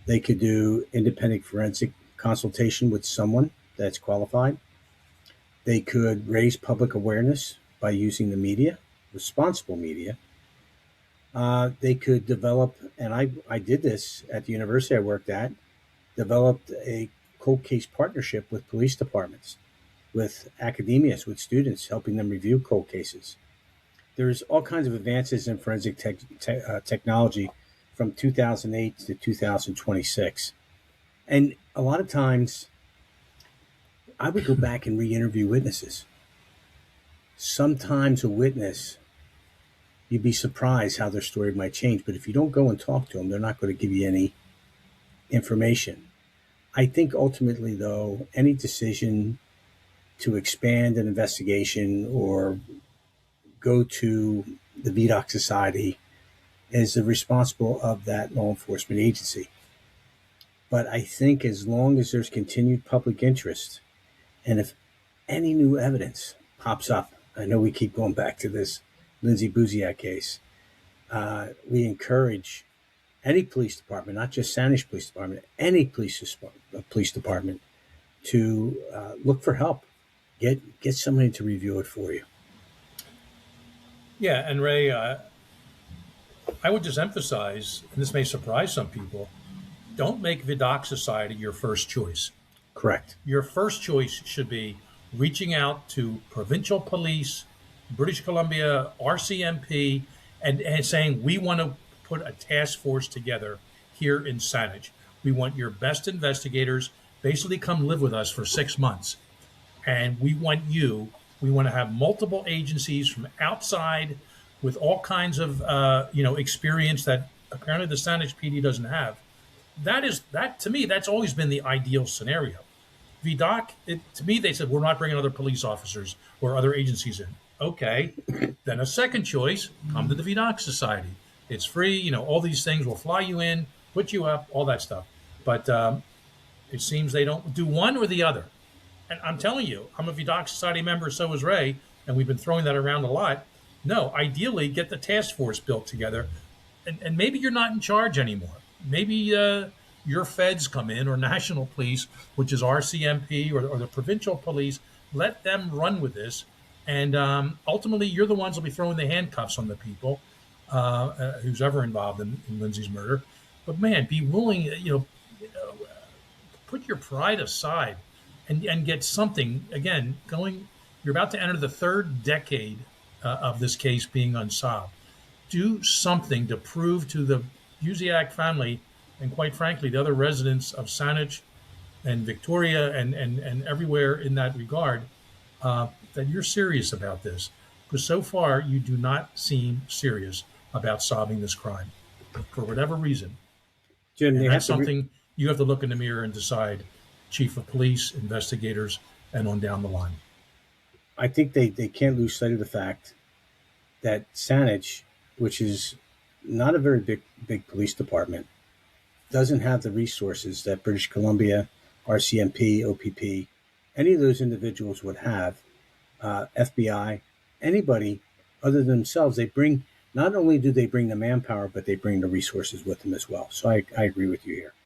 They could do independent forensic consultation with someone that's qualified. They could raise public awareness by using the media, responsible media. They could develop, and I did this at the university I worked at, developed a cold case partnership with police departments, with academias, with students, helping them review cold cases. There's all kinds of advances in forensic technology from 2008 to 2026. And a lot of times, I would go back and re-interview witnesses. Sometimes a witness, you'd be surprised how their story might change. But if you don't go and talk to them, they're not going to give you any information. I think ultimately, though, any decision to expand an investigation or go to the VDOC Society is the responsible of that law enforcement agency. But I think as long as there's continued public interest, and if any new evidence pops up, I know we keep going back to this Lindsay Buziak case, we encourage any police department, not just Saanich Police Department, any police department to look for help. Get somebody to review it for you. Yeah, and Ray, I would just emphasize, and this may surprise some people, don't make VDOC Society your first choice. Correct. Your first choice should be reaching out to provincial police, British Columbia, RCMP, and saying, we want to put a task force together here in Saanich. We want your best investigators, basically come live with us for 6 months. And we want to have multiple agencies from outside with all kinds of, experience that apparently the Saanich PD doesn't have. That to me, that's always been the ideal scenario. VDOC, to me, they said, we're not bringing other police officers or other agencies in. Okay, then a second choice, come to the VDOC Society. It's free, all these things will fly you in, put you up, all that stuff. But it seems they don't do one or the other. And I'm telling you, I'm a VDOC Society member, so is Ray, and we've been throwing that around a lot. No, ideally, get the task force built together. And maybe you're not in charge anymore. Maybe your feds come in, or national police, which is RCMP, or the provincial police. Let them run with this. And ultimately, you're the ones who'll be throwing the handcuffs on the people who's ever involved in Lindsay's murder. But man, be willing, put your pride aside and get something, again, going. You're about to enter the third decade of this case being unsolved. Do something to prove to the Buziak family, and quite frankly, the other residents of Saanich and Victoria and everywhere in that regard, that you're serious about this. Because so far, you do not seem serious about solving this crime for whatever reason. Jim, and that's something you have to look in the mirror and decide, chief of police, investigators, and on down the line. I think they can't lose sight of the fact that Saanich, which is not a very big police department, doesn't have the resources that British Columbia, RCMP, OPP, any of those individuals would have. FBI, anybody other than themselves, they bring, not only do they bring the manpower, but they bring the resources with them as well. So I agree with you here.